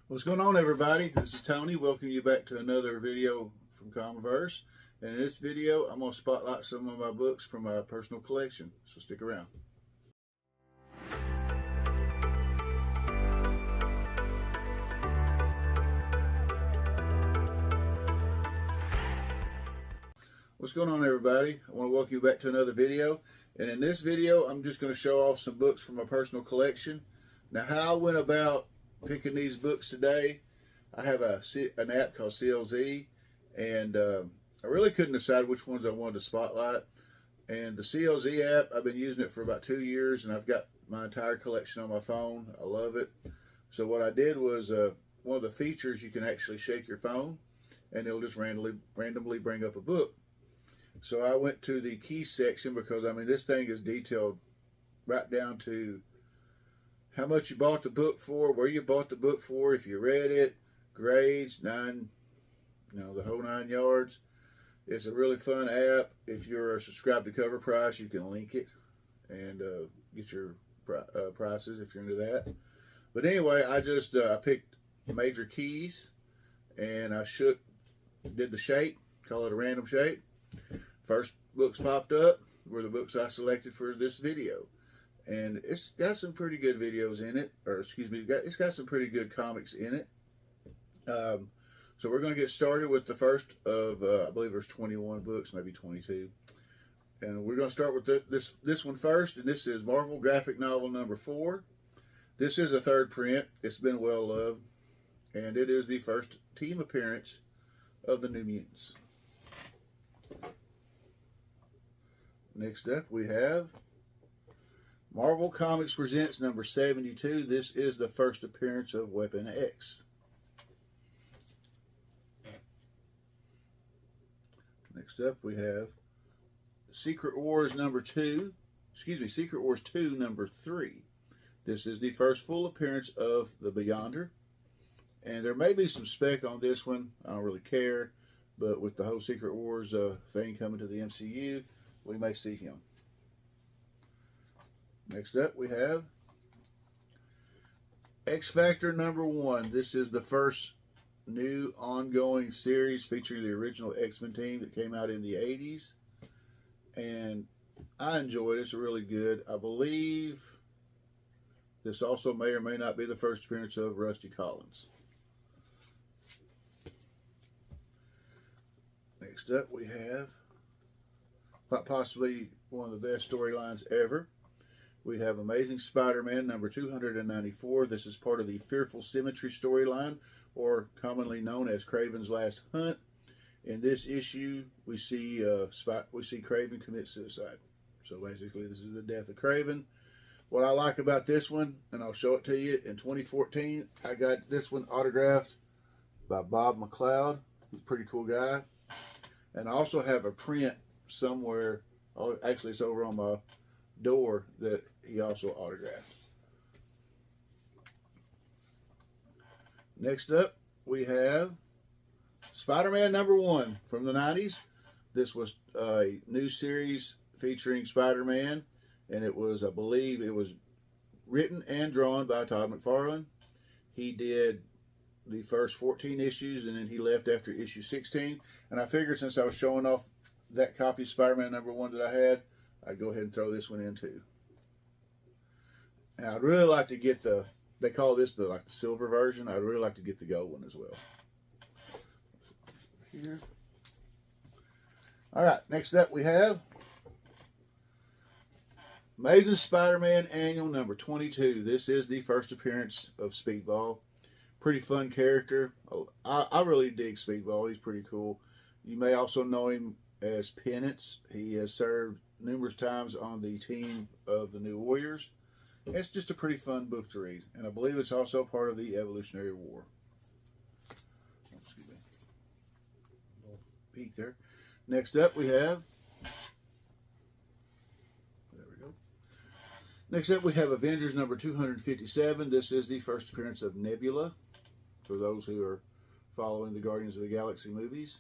What's going on, everybody? This is Tony. Welcome you back to another video from Comix. And in this video, I'm going to spotlight some of my books from my personal collection. So stick around. What's going on, everybody? I want to welcome you back to another video. And in this video, I'm just going to show off some books from my personal collection. Now, how I went about picking these books today, I have an app called CLZ, and I really couldn't decide which ones I wanted to spotlight. And the CLZ app, I've been using it for about 2 years, and I've got my entire collection on my phone. I love it. So what I did was, one of the features, you can actually shake your phone, and it'll just randomly bring up a book. So I went to the key section because, I mean, this thing is detailed right down to how much you bought the book for, where you bought the book for, if you read it, grades, the whole 9 yards. It's a really fun app. If you're subscribed to Cover Price, you can link it and get your prices if you're into that. But anyway, I just I picked major keys, and I did the shape, call it a random shape. First books popped up were the books I selected for this video. And it's got some pretty good videos in it, or excuse me, it's got some pretty good comics in it. So we're going to get started with the first of, I believe there's 21 books, maybe 22. And we're going to start with this one first, and this is Marvel Graphic Novel number 4. This is a third print. It's been well loved, and it is the first team appearance of the New Mutants. Next up, we have Marvel Comics Presents number 72. This is the first appearance of Weapon X. Next up, we have Secret Wars number 2. Secret Wars 2 number 3. This is the first full appearance of the Beyonder. And there may be some spec on this one. I don't really care. But with the whole Secret Wars thing coming to the MCU, we may see him. Next up, we have X Factor number 1. This is the first new ongoing series featuring the original X-Men team that came out in the 80s. And I enjoyed it. It's really good. I believe this also may or may not be the first appearance of Rusty Collins. Next up, we have possibly one of the best storylines ever. We have Amazing Spider-Man number 294. This is part of the Fearful Symmetry storyline, or commonly known as Kraven's Last Hunt. In this issue, we see Kraven commit suicide. So basically, this is the death of Kraven. What I like about this one, and I'll show it to you, in 2014, I got this one autographed by Bob McLeod. He's a pretty cool guy. And I also have a print somewhere. Oh, actually, it's over on my door that he also autographed. Next up, we have Spider-Man number 1 from the 90s. This was a new series featuring Spider-Man, and it was, I believe, it was written and drawn by Todd McFarlane. He did the first 14 issues, and then he left after issue 16. And I figured since I was showing off that copy of Spider-Man number 1 that I had, I'd go ahead and throw this one in too. And I'd really like to get they call this the silver version. I'd really like to get the gold one as well. Here. All right, next up we have Amazing Spider-Man Annual number 22. This is the first appearance of Speedball. Pretty fun character. I really dig Speedball. He's pretty cool. You may also know him as Penance. He has served numerous times on the team of the New Warriors. It's just a pretty fun book to read, and I believe it's also part of the Evolutionary War. Excuse me. A little peek there. Next up, we have. There we go. Next up, we have Avengers number 257. This is the first appearance of Nebula, for those who are following the Guardians of the Galaxy movies.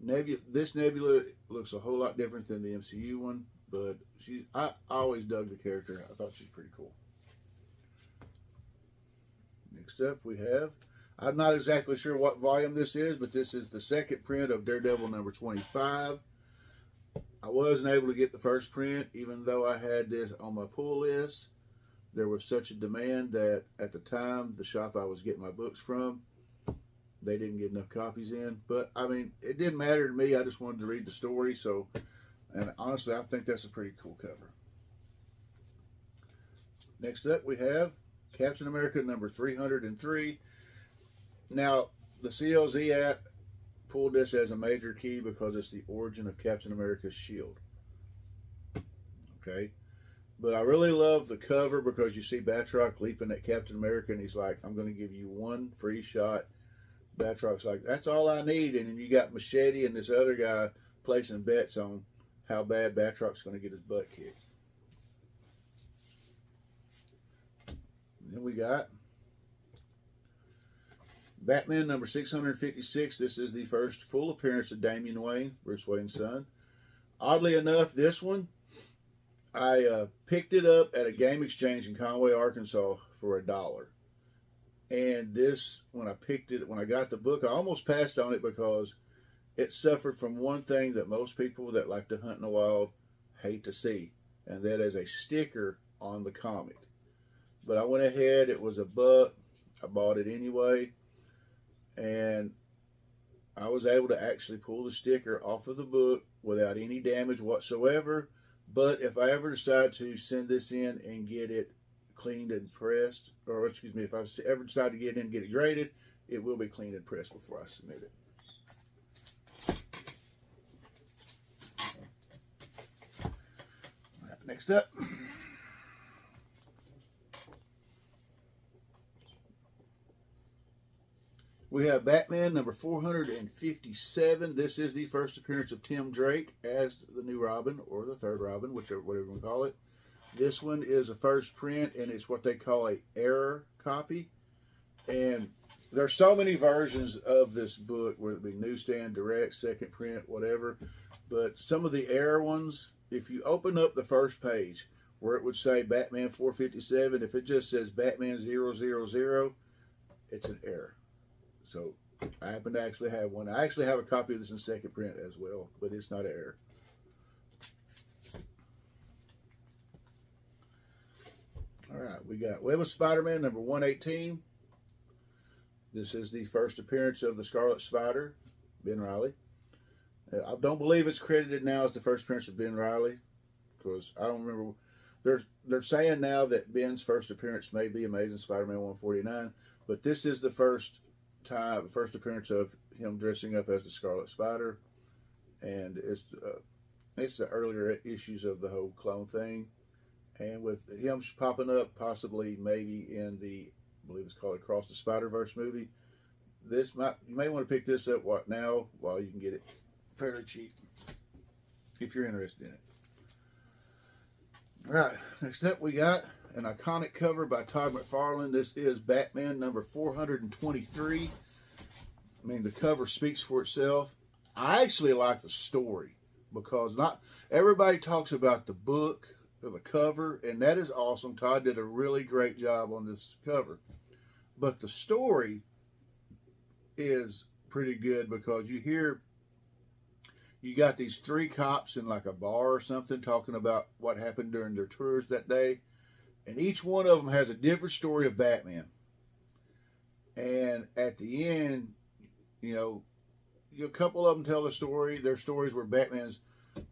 This Nebula looks a whole lot different than the MCU one, but I always dug the character. I thought she's pretty cool. Next up we have, I'm not exactly sure what volume this is, but this is the second print of Daredevil number 25. I wasn't able to get the first print, even though I had this on my pull list. There was such a demand that at the time, the shop I was getting my books from, they didn't get enough copies in. But, I mean, it didn't matter to me. I just wanted to read the story. So, and honestly, I think that's a pretty cool cover. Next up, we have Captain America number 303. Now, the CLZ app pulled this as a major key because it's the origin of Captain America's shield. Okay? But I really love the cover because you see Batroc leaping at Captain America and he's like, I'm going to give you one free shot. Batroc's like, that's all I need. And then you got Machete and this other guy placing bets on how bad Batroc's going to get his butt kicked. And then we got Batman number 656. This is the first full appearance of Damian Wayne, Bruce Wayne's son. Oddly enough, this one, I picked it up at a game exchange in Conway, Arkansas for $1. And this, when I got the book, I almost passed on it because it suffered from one thing that most people that like to hunt in the wild hate to see, and that is a sticker on the comic. But I went ahead, it was $1. I bought it anyway, and I was able to actually pull the sticker off of the book without any damage whatsoever. But if I ever decide to send this in and get it cleaned and pressed, or excuse me, if I ever decide to get it in and get it graded, it will be cleaned and pressed before I submit it. All right, next up, we have Batman number 457. This is the first appearance of Tim Drake as the new Robin, or the third Robin, whatever you want to call it. This one is a first print, and it's what they call a error copy. And there's so many versions of this book, whether it be newsstand, direct, second print, whatever. But some of the error ones, if you open up the first page where it would say Batman 457, if it just says Batman 000, it's an error. So I happen to actually have one. I actually have a copy of this in second print as well, but it's not an error. All right, we got Web of Spider-Man number 118. This is the first appearance of the Scarlet Spider, Ben Reilly. I don't believe it's credited now as the first appearance of Ben Reilly, because I don't remember. They're saying now that Ben's first appearance may be Amazing Spider-Man 149, but this is the first appearance of him dressing up as the Scarlet Spider, and it's the earlier issues of the whole clone thing. And with him popping up, possibly maybe in the, I believe it's called Across the Spider-Verse movie, you may want to pick this up now while you can get it fairly cheap, if you're interested in it. All right, next up we got an iconic cover by Todd McFarlane. This is Batman number 423. I mean, the cover speaks for itself. I actually like the story because not everybody talks about the book of the cover, and that is awesome. Todd did a really great job on this cover. But the story is pretty good because you got these three cops in like a bar or something talking about what happened during their tours that day. And each one of them has a different story of Batman. And at the end, a couple of them tell their stories where Batman's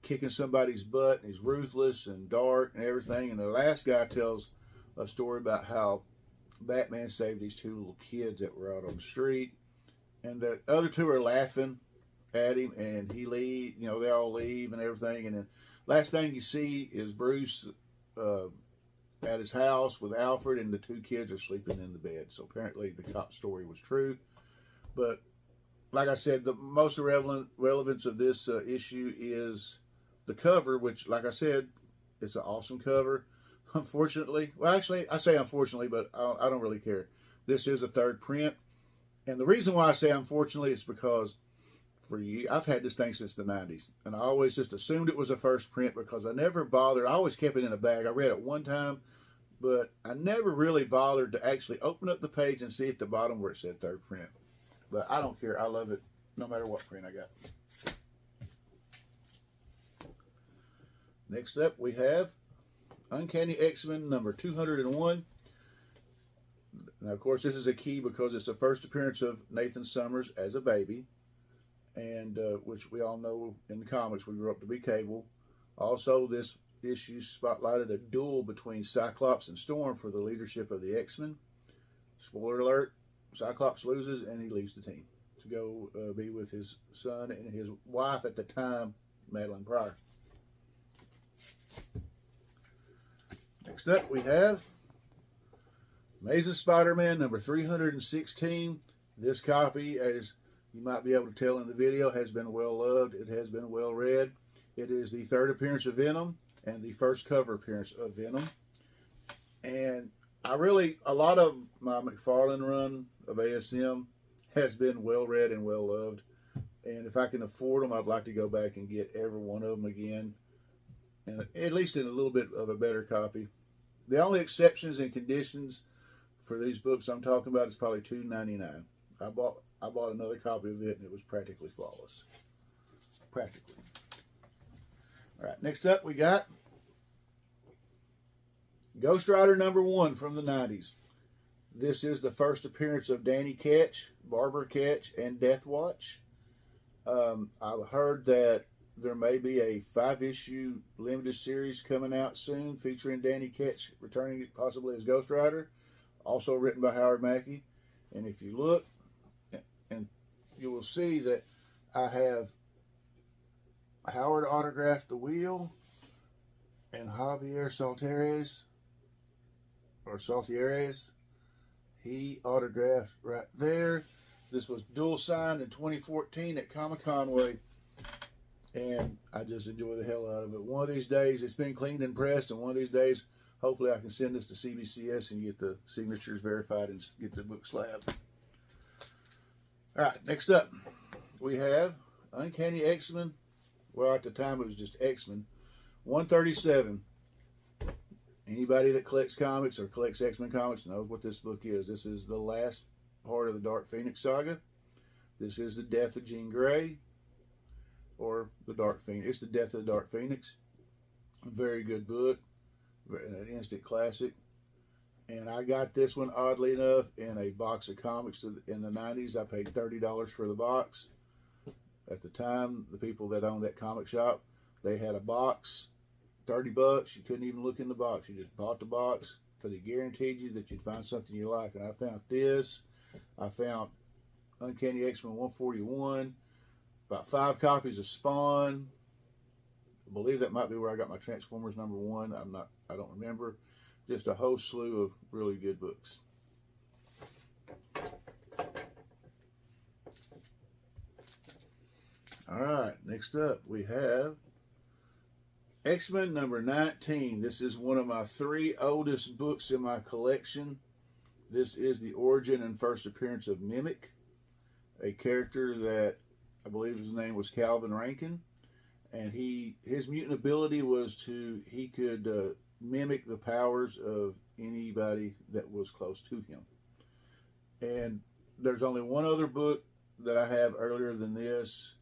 kicking somebody's butt and he's ruthless and dark and everything. And the last guy tells a story about how Batman saved these two little kids that were out on the street. And the other two are laughing at him, and he leave. They all leave and everything. And then last thing you see is Bruce at his house with Alfred, and the two kids are sleeping in the bed. So apparently the cop story was true. But like I said, the most relevance of this issue is the cover, which, like I said, it's an awesome cover. Unfortunately, well, actually, I say unfortunately, but I don't really care. This is a third print. And the reason why I say unfortunately is because I've had this thing since the 90s. And I always just assumed it was a first print because I never bothered. I always kept it in a bag. I read it one time, but I never really bothered to actually open up the page and see at the bottom where it said third print. But I don't care. I love it no matter what print I got. Next up, we have Uncanny XMen number 201. Now, of course, this is a key because it's the first appearance of Nathan Summers as a baby, and which we all know in the comics we grew up to be Cable. Also, this issue spotlighted a duel between Cyclops and Storm for the leadership of the X-Men. Spoiler alert, Cyclops loses and he leaves the team to go be with his son and his wife at the time, Madeline Pryor. Next up, we have Amazing Spider-Man number 316. This copy, as you might be able to tell in the video, has been well loved. It has been well read. It is the third appearance of Venom and the first cover appearance of Venom. And a lot of my McFarlane run of ASM has been well read and well loved. And if I can afford them, I'd like to go back and get every one of them again, and at least in a little bit of a better copy. The only exceptions and conditions for these books I'm talking about is probably $2.99. I bought another copy of it and it was practically flawless. Practically. All right, next up we got Ghost Rider number 1 from the 90s. This is the first appearance of Danny Ketch, Barbara Ketch, and Death Watch. I've heard that there may be a 5-issue limited series coming out soon featuring Danny Ketch returning possibly as Ghost Rider, also written by Howard Mackey. And if you look, and you will see that I have Howard autographed the wheel, and Javier Saltieres, he autographed right there. This was dual signed in 2014 at Comic-Con, and I just enjoy the hell out of it. One of these days, it's been cleaned and pressed, and one of these days, hopefully I can send this to CBCS and get the signatures verified and get the book slabbed. All right, next up, we have Uncanny XMen. Well, at the time, it was just X-Men. 137. Anybody that collects comics or collects X-Men comics knows what this book is. This is the last part of the Dark Phoenix saga. This is the death of Jean Grey, or the Dark Phoenix. It's the death of the Dark Phoenix. A very good book, an instant classic. And I got this one, oddly enough, in a box of comics in the 90s. I paid $30 for the box. At the time, the people that owned that comic shop, they had a box, $30. You couldn't even look in the box. You just bought the box because it guaranteed you that you'd find something you like. And I found this. I found Uncanny XMen 141, about 5 copies of Spawn. I believe that might be where I got my Transformers number 1. I don't remember. Just a whole slew of really good books. All right, next up we have X-Men number 19. This is one of my 3 oldest books in my collection. This is the origin and first appearance of Mimic, a character that I believe his name was Calvin Rankin, and his mutant ability was he could mimic the powers of anybody that was close to him. And there's only one other book that I have earlier than this,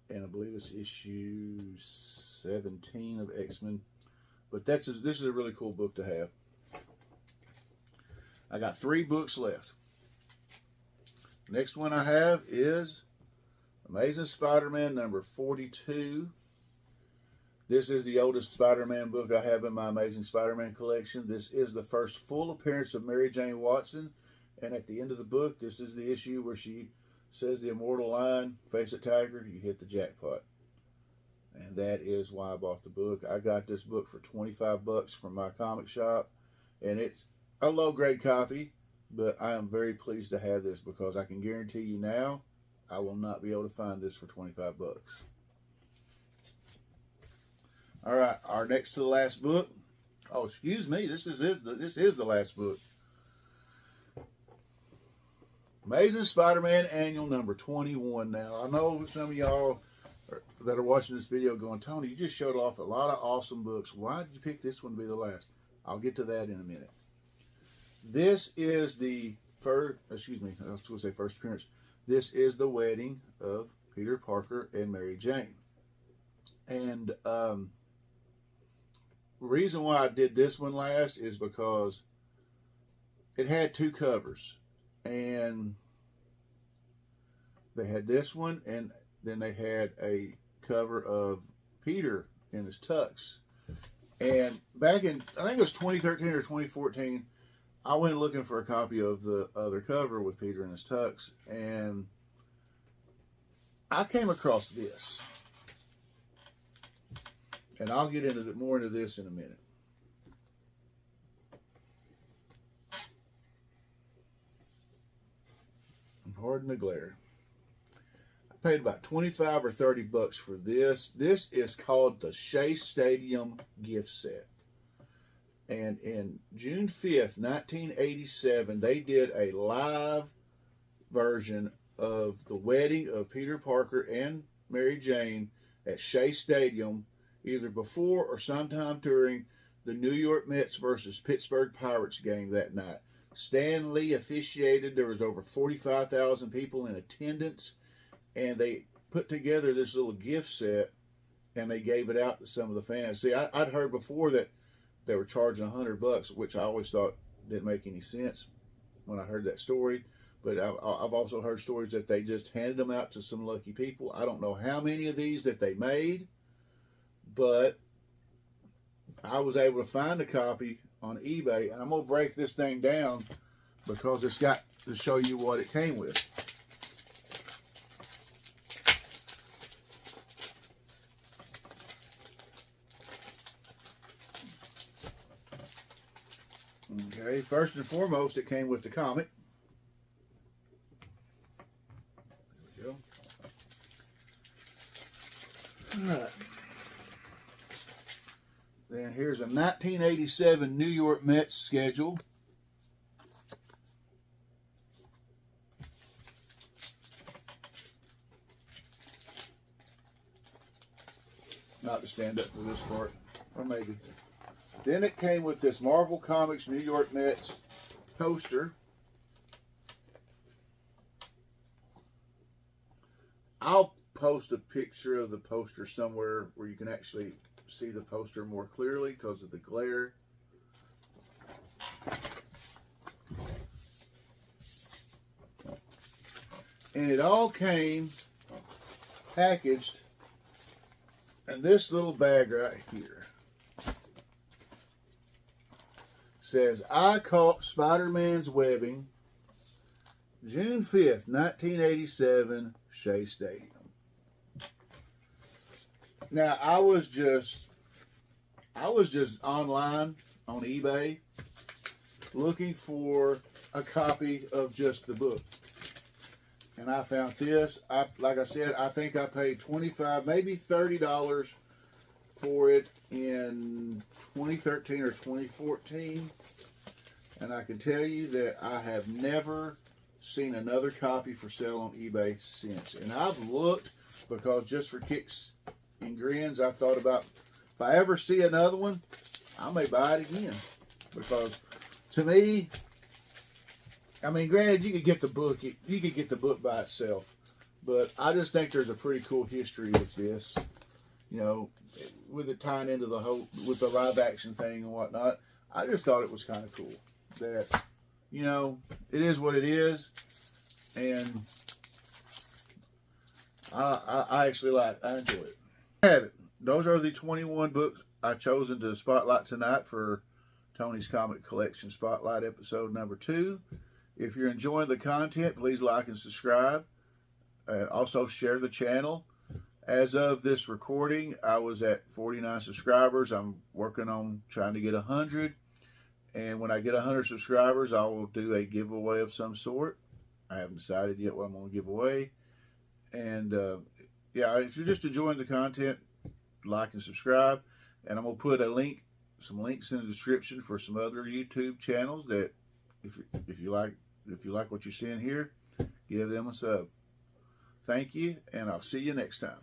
and I believe it's issue 17 of X-Men. But this is a really cool book to have. I got 3 books left. Next one I have is Amazing Spider-Man number 42. This is the oldest Spider-Man book I have in my Amazing Spider-Man collection. This is the first full appearance of Mary Jane Watson. And at the end of the book, this is the issue where she says the immortal line, "Face it, Tiger, you hit the jackpot." And that is why I bought the book. I got this book for $25 from my comic shop. And it's a low-grade copy, but I am very pleased to have this because I can guarantee you now I will not be able to find this for $25. All right, our next to the last book. Oh, excuse me, this is the last book. Amazing Spider-Man Annual number 21. Now, I know some of y'all that are watching this video going, "Tony, you just showed off a lot of awesome books. Why did you pick this one to be the last?" I'll get to that in a minute. This is the first, excuse me, I was going to say first appearance. This is the wedding of Peter Parker and Mary Jane. And the reason why I did this one last is because it had two covers. And they had this one, and then they had a cover of Peter in his tux. And back in, I think it was 2013 or 2014, I went looking for a copy of the other cover with Peter in his tux, and I came across this. And I'll get into more into this in a minute. Pardon the glare. I paid about 25 or 30 bucks for this. This is called the Shea Stadium gift set. And in June 5th, 1987, they did a live version of the wedding of Peter Parker and Mary Jane at Shea Stadium, either before or sometime during the New York Mets versus Pittsburgh Pirates game that night. Stan Lee officiated. There was over 45,000 people in attendance, and they put together this little gift set, and they gave it out to some of the fans. See, I'd heard before that they were charging $100, which I always thought didn't make any sense when I heard that story. But I've also heard stories that they just handed them out to some lucky people. I don't know how many of these that they made, but I was able to find a copy on eBay, and I'm going to break this thing down because it's got to show you what it came with. Okay, first and foremost, it came with the comic. There we go. All right. Then here's a 1987 New York Mets schedule. Not to stand up for this part, or maybe. Then it came with this Marvel Comics New York Mets poster. I'll post a picture of the poster somewhere where you can actually see the poster more clearly because of the glare. And it all came packaged in this little bag right here. Says, I caught Spider-Man's webbing, June 5th, 1987, Shea Stadium. Now, I was just online on eBay looking for a copy of just the book. And I found this. Like I said, I think I paid $25, maybe $30 for it in 2013 or 2014. And I can tell you that I have never seen another copy for sale on eBay since. And I've looked because just for kicks and grins, I thought about if I ever see another one, I may buy it again. Because to me, I mean, granted, you could get the book. You could get the book by itself, but I just think there's a pretty cool history with this. You know, with it tying into the whole with the live action thing and whatnot. I just thought it was kind of cool that, you know, it is what it is, and I actually I enjoy it. Have it. Those are the 21 books I chosen to spotlight tonight for Tony's Comic Collection Spotlight episode number 2. If you're enjoying the content, please like and subscribe. Also share the channel. As of this recording, I was at 49 subscribers. I'm working on trying to get 100. And when I get 100 subscribers, I will do a giveaway of some sort. I haven't decided yet what I'm going to give away. And yeah, if you're just enjoying the content, like and subscribe. And I'm going to put some links in the description for some other YouTube channels that if you like what you're seeing here, give them a sub. Thank you, and I'll see you next time.